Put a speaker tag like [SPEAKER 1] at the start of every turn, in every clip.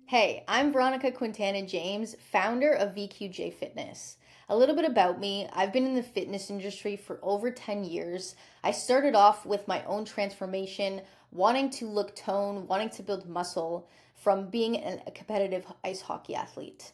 [SPEAKER 1] Hey, I'm Veronica Quintana James, founder of VQJ Fitness. A little bit about me: I've been in the fitness industry for over 10 years. I started off with my own transformation, wanting to look toned, wanting to build muscle from being a competitive ice hockey athlete.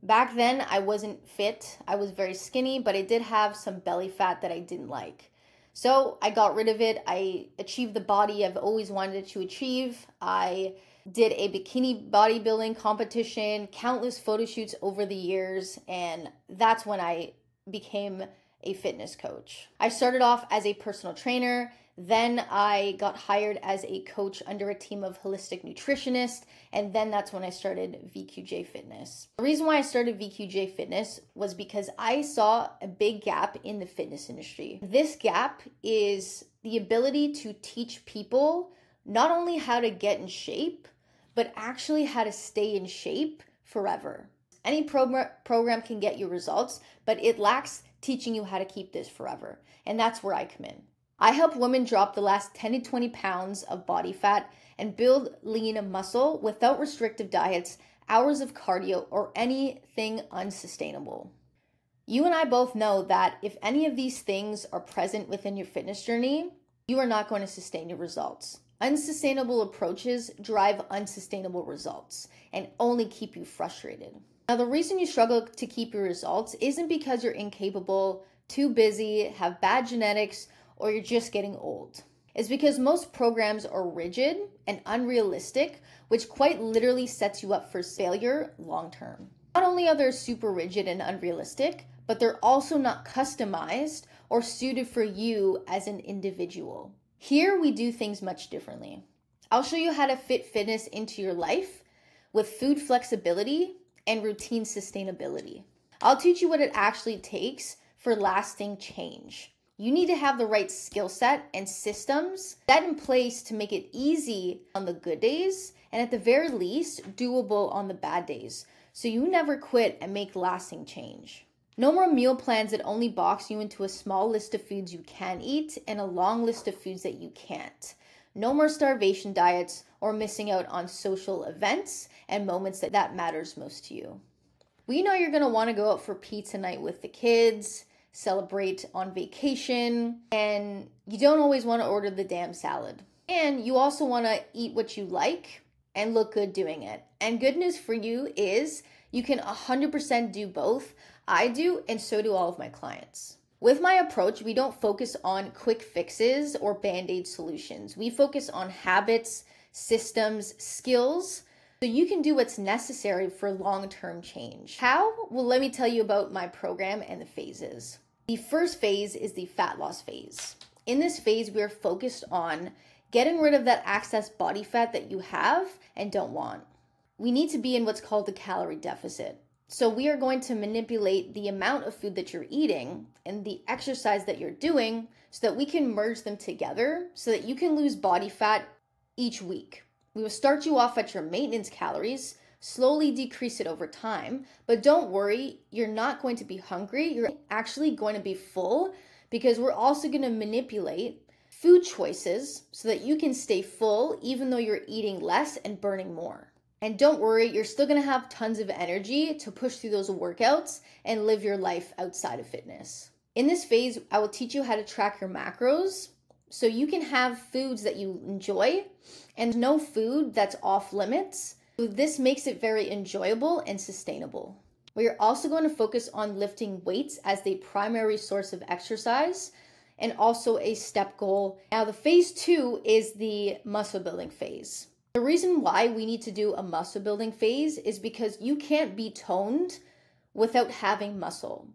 [SPEAKER 1] Back then, I wasn't fit. I was very skinny, but I did have some belly fat that I didn't like. So I got rid of it. I achieved the body I've always wanted to achieve. I did a bikini bodybuilding competition, countless photo shoots over the years, and that's when I became a fitness coach. I started off as a personal trainer, then I got hired as a coach under a team of holistic nutritionists, and then that's when I started VQJ Fitness. The reason why I started VQJ Fitness was because I saw a big gap in the fitness industry. This gap is the ability to teach people not only how to get in shape, but actually how to stay in shape forever. Any program can get you results, but it lacks teaching you how to keep this forever. And that's where I come in. I help women drop the last 10 to 20 pounds of body fat and build lean muscle without restrictive diets, hours of cardio, or anything unsustainable. You and I both know that if any of these things are present within your fitness journey, you are not going to sustain your results. Unsustainable approaches drive unsustainable results and only keep you frustrated. Now, the reason you struggle to keep your results isn't because you're incapable, too busy, have bad genetics, or you're just getting old. It's because most programs are rigid and unrealistic, which quite literally sets you up for failure long term. Not only are they super rigid and unrealistic, but they're also not customized or suited for you as an individual. Here we do things much differently. I'll show you how to fit fitness into your life with food flexibility and routine sustainability. I'll teach you what it actually takes for lasting change. You need to have the right skill set and systems set in place to make it easy on the good days and at the very least doable on the bad days, so you never quit and make lasting change. No more meal plans that only box you into a small list of foods you can eat and a long list of foods that you can't. No more starvation diets or missing out on social events and moments that matters most to you. We know you're going to want to go out for pizza night with the kids, celebrate on vacation, and you don't always want to order the damn salad. And you also want to eat what you like and look good doing it. And good news for you is you can 100% do both. I do, and so do all of my clients. With my approach, we don't focus on quick fixes or band-aid solutions. We focus on habits, systems, skills, so you can do what's necessary for long-term change. How? Well, let me tell you about my program and the phases. The first phase is the fat loss phase. In this phase, we are focused on getting rid of that excess body fat that you have and don't want. We need to be in what's called the calorie deficit. So we are going to manipulate the amount of food that you're eating and the exercise that you're doing so that we can merge them together so that you can lose body fat each week. We will start you off at your maintenance calories, slowly decrease it over time, but don't worry, you're not going to be hungry. You're actually going to be full because we're also going to manipulate food choices so that you can stay full even though you're eating less and burning more. And don't worry, you're still going to have tons of energy to push through those workouts and live your life outside of fitness. In this phase, I will teach you how to track your macros so you can have foods that you enjoy and no food that's off limits. So this makes it very enjoyable and sustainable. We are also going to focus on lifting weights as the primary source of exercise and also a step goal. Now, the phase 2 is the muscle building phase. The reason why we need to do a muscle building phase is because you can't be toned without having muscle.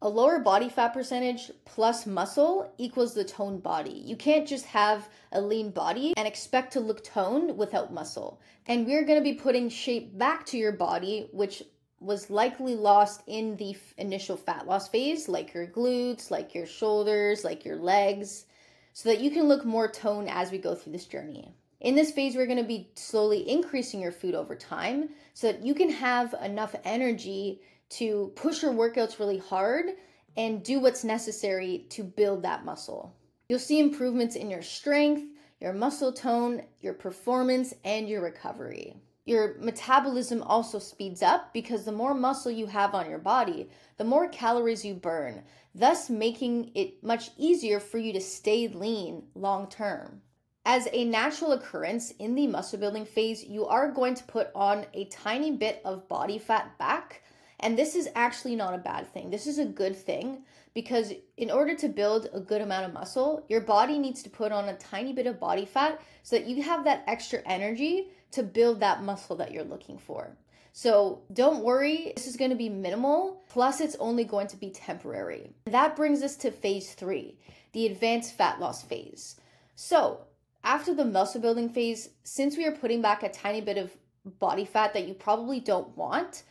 [SPEAKER 1] A lower body fat percentage plus muscle equals the toned body. You can't just have a lean body and expect to look toned without muscle. And we're going to be putting shape back to your body, which was likely lost in the initial fat loss phase, like your glutes, like your shoulders, like your legs, so that you can look more toned as we go through this journey. In this phase, we're going to be slowly increasing your food over time so that you can have enough energy to push your workouts really hard and do what's necessary to build that muscle. You'll see improvements in your strength, your muscle tone, your performance, and your recovery. Your metabolism also speeds up because the more muscle you have on your body, the more calories you burn, thus making it much easier for you to stay lean long term. As a natural occurrence in the muscle building phase, you are going to put on a tiny bit of body fat back. And this is actually not a bad thing. This is a good thing because in order to build a good amount of muscle, your body needs to put on a tiny bit of body fat so that you have that extra energy to build that muscle that you're looking for. So don't worry, this is going to be minimal, plus it's only going to be temporary. That brings us to phase 3, the advanced fat loss phase. So after the muscle building phase, since we are putting back a tiny bit of body fat that you probably don't want,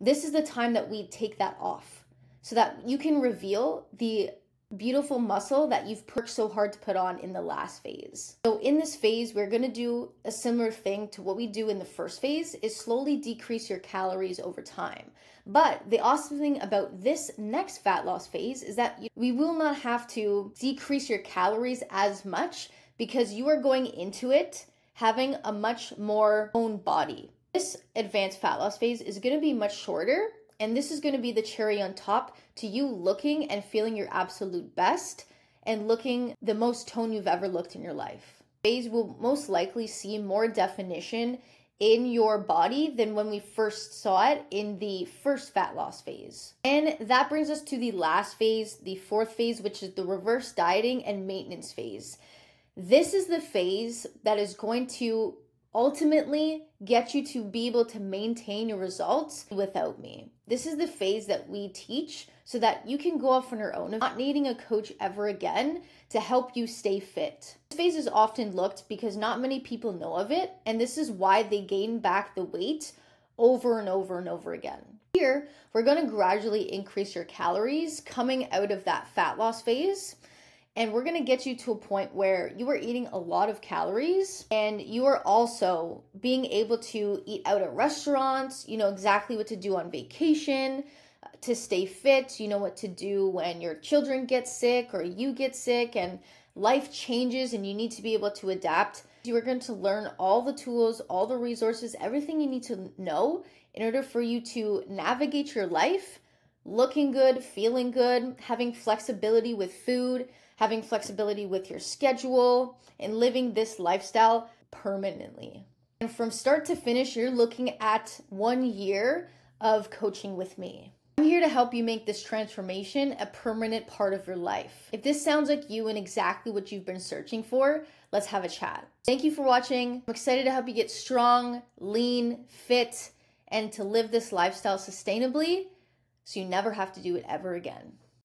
[SPEAKER 1] this is the time that we take that off so that you can reveal the beautiful muscle that you've worked so hard to put on in the last phase. So in this phase, we're going to do a similar thing to what we do in the first phase, is slowly decrease your calories over time. But the awesome thing about this next fat loss phase is that we will not have to decrease your calories as much because you are going into it having a much more toned body. This advanced fat loss phase is going to be much shorter, and this is going to be the cherry on top to you looking and feeling your absolute best and looking the most toned you've ever looked in your life. Phase will most likely see more definition in your body than when we first saw it in the first fat loss phase. And that brings us to the last phase, the fourth phase, which is the reverse dieting and maintenance phase. This is the phase that is going to ultimately get you to be able to maintain your results without me. This is the phase that we teach so that you can go off on your own, not needing a coach ever again to help you stay fit. This phase is often looked because not many people know of it, and this is why they gain back the weight over and over and over again. Here, we're going to gradually increase your calories coming out of that fat loss phase. And we're going to get you to a point where you are eating a lot of calories and you are also being able to eat out at restaurants. You know exactly what to do on vacation to stay fit. You know what to do when your children get sick or you get sick and life changes and you need to be able to adapt. You are going to learn all the tools, all the resources, everything you need to know in order for you to navigate your life, looking good, feeling good, having flexibility with food, having flexibility with your schedule, and living this lifestyle permanently. And from start to finish, you're looking at 1 year of coaching with me. I'm here to help you make this transformation a permanent part of your life. If this sounds like you and exactly what you've been searching for, let's have a chat. Thank you for watching. I'm excited to help you get strong, lean, fit, and to live this lifestyle sustainably so you never have to do it ever again.